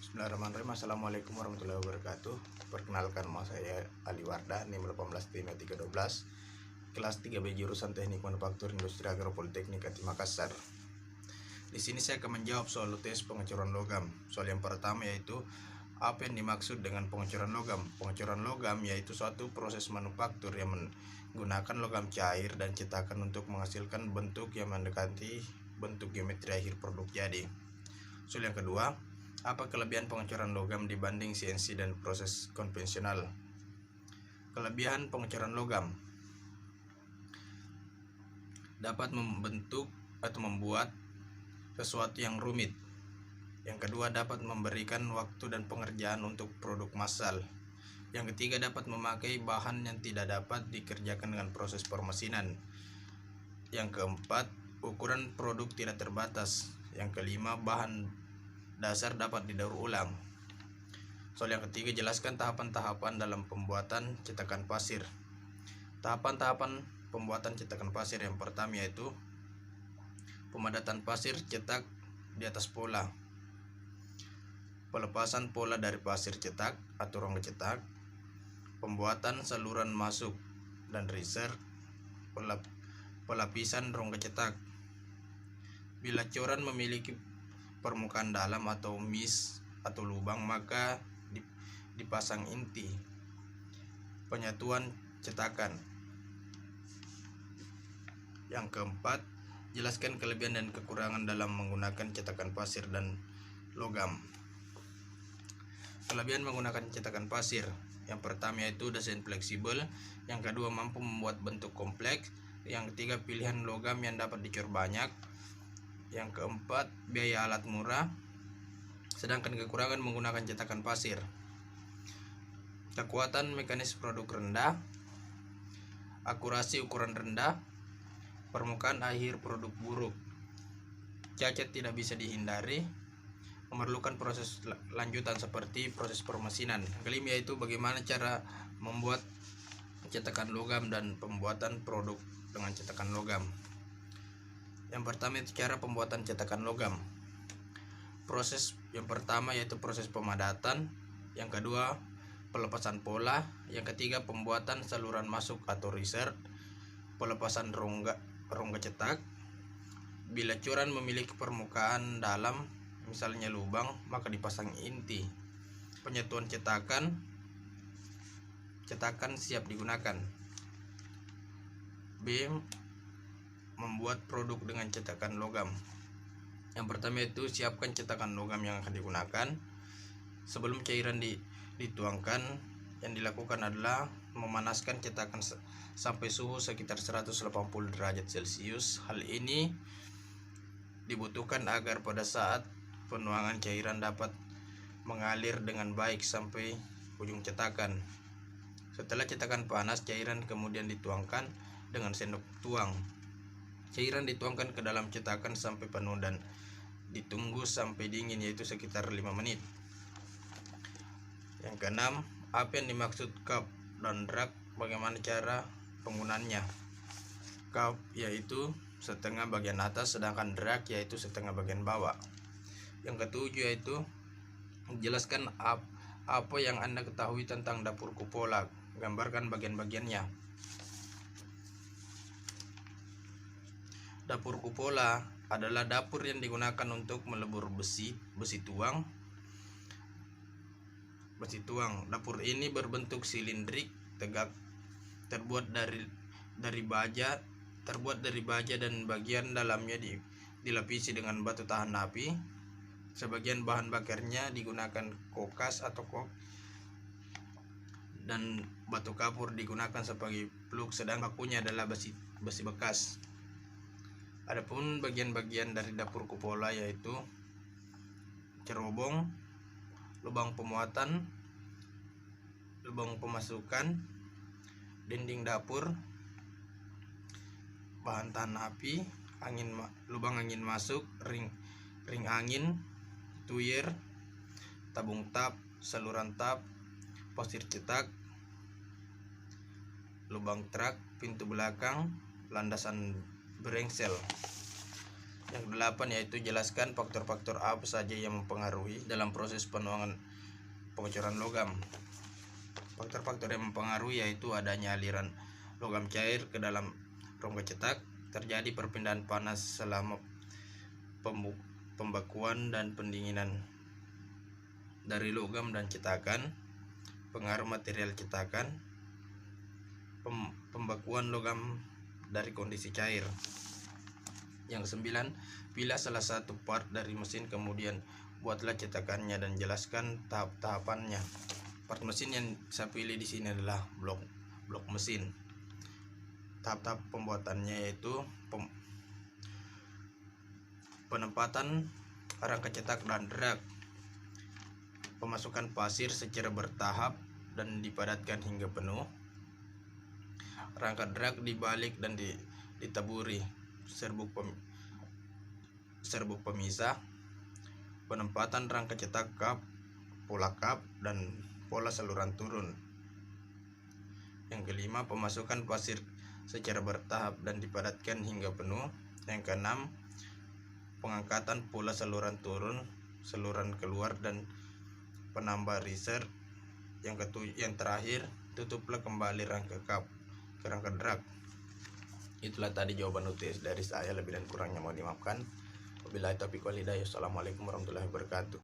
Bismillahirrahmanirrahim. Assalamualaikum warahmatullahi wabarakatuh. Perkenalkan, nama saya Ali Wardah, NIM 18 kelas 3B jurusan Teknik Manufaktur Industri Agropoliteknik Ati Makassar. Di sini saya akan menjawab soal UTS pengecoran logam. Soal yang pertama yaitu apa yang dimaksud dengan pengecoran logam? Pengecoran logam yaitu suatu proses manufaktur yang menggunakan logam cair dan cetakan untuk menghasilkan bentuk yang mendekati bentuk geometri akhir produk jadi. Soal yang kedua, apa kelebihan pengecoran logam dibanding CNC dan proses konvensional? Kelebihan pengecoran logam: dapat membentuk atau membuat sesuatu yang rumit. Yang kedua, dapat memberikan waktu dan pengerjaan untuk produk massal. Yang ketiga, dapat memakai bahan yang tidak dapat dikerjakan dengan proses permesinan. Yang keempat, ukuran produk tidak terbatas. Yang kelima, bahan dasar dapat didaur ulang. Soal yang ketiga, jelaskan tahapan-tahapan dalam pembuatan cetakan pasir. Tahapan-tahapan pembuatan cetakan pasir yang pertama yaitu pemadatan pasir cetak di atas pola, pelepasan pola dari pasir cetak atau rongga cetak, pembuatan saluran masuk dan riser, pelapisan rongga cetak. Bila coran memiliki permukaan dalam atau miss atau lubang, maka dipasang inti. Penyatuan cetakan. Yang keempat, jelaskan kelebihan dan kekurangan dalam menggunakan cetakan pasir dan logam. Kelebihan menggunakan cetakan pasir: yang pertama yaitu desain fleksibel, yang kedua mampu membuat bentuk kompleks, yang ketiga pilihan logam yang dapat dicor banyak, yang keempat biaya alat murah. Sedangkan kekurangan menggunakan cetakan pasir: kekuatan mekanis produk rendah, akurasi ukuran rendah, permukaan akhir produk buruk, cacat tidak bisa dihindari, memerlukan proses lanjutan seperti proses permesinan. Kelima yaitu bagaimana cara membuat cetakan logam dan pembuatan produk dengan cetakan logam. Yang pertama itu cara pembuatan cetakan logam. Proses yang pertama yaitu proses pemadatan, yang kedua pelepasan pola, yang ketiga pembuatan saluran masuk atau riser, pelepasan rongga cetak. Bila coran memiliki permukaan dalam, misalnya lubang, maka dipasang inti. Penyatuan cetakan siap digunakan. B. Membuat produk dengan cetakan logam. Yang pertama itu siapkan cetakan logam yang akan digunakan. Sebelum cairan dituangkan, yang dilakukan adalah memanaskan cetakan sampai suhu sekitar 180 derajat Celcius. Hal ini dibutuhkan agar pada saat penuangan cairan dapat mengalir dengan baik sampai ujung cetakan. Setelah cetakan panas, cairan kemudian dituangkan dengan sendok tuang. Cairan dituangkan ke dalam cetakan sampai penuh dan ditunggu sampai dingin, yaitu sekitar 5 menit. Yang keenam, apa yang dimaksud cup dan drag, bagaimana cara penggunaannya? Cup yaitu setengah bagian atas, sedangkan drag yaitu setengah bagian bawah. Yang ketujuh yaitu jelaskan apa yang Anda ketahui tentang dapur kupola, gambarkan bagian-bagiannya. Dapur kupola adalah dapur yang digunakan untuk melebur besi tuang. Dapur ini berbentuk silindrik tegak, terbuat dari baja dan bagian dalamnya dilapisi dengan batu tahan api. Sebagian bahan bakarnya digunakan kokas atau kok, dan batu kapur digunakan sebagai plug, sedang bakunya adalah besi bekas. Adapun bagian-bagian dari dapur kupola yaitu cerobong, lubang pemuatan, lubang pemasukan, dinding dapur, bahan tahan api, lubang angin masuk, ring angin, tuyer, tabung tap, saluran tap, pasir cetak, lubang truk, pintu belakang, landasan brengsel. Yang kedelapan yaitu jelaskan faktor-faktor apa saja yang mempengaruhi dalam proses penuangan pengecoran logam. Faktor-faktor yang mempengaruhi yaitu adanya aliran logam cair ke dalam rongga cetak, terjadi perpindahan panas selama pembekuan dan pendinginan dari logam dan cetakan, pengaruh material cetakan, pembekuan logam dari kondisi cair. Yang kesembilan, pilih salah satu part dari mesin, kemudian buatlah cetakannya dan jelaskan tahap-tahapannya. Part mesin yang saya pilih di sini adalah blok mesin. Tahap-tahap pembuatannya yaitu penempatan rangka cetak dan drag, pemasukan pasir secara bertahap dan dipadatkan hingga penuh, rangka drag dibalik dan ditaburi, serbuk pemisah, penempatan rangka cetak kap, pola kap, dan pola saluran turun. Yang kelima, pemasukan pasir secara bertahap dan dipadatkan hingga penuh. Yang keenam, pengangkatan pola saluran turun, saluran keluar, dan penambah riser. Yang terakhir, tutuplah kembali rangka kap ke rangka drag. Itulah tadi jawaban UTS dari saya, lebih dan kurangnya mohon dimaafkan. Wabillahi taufiq wal hidayah. Assalamualaikum warahmatullahi wabarakatuh.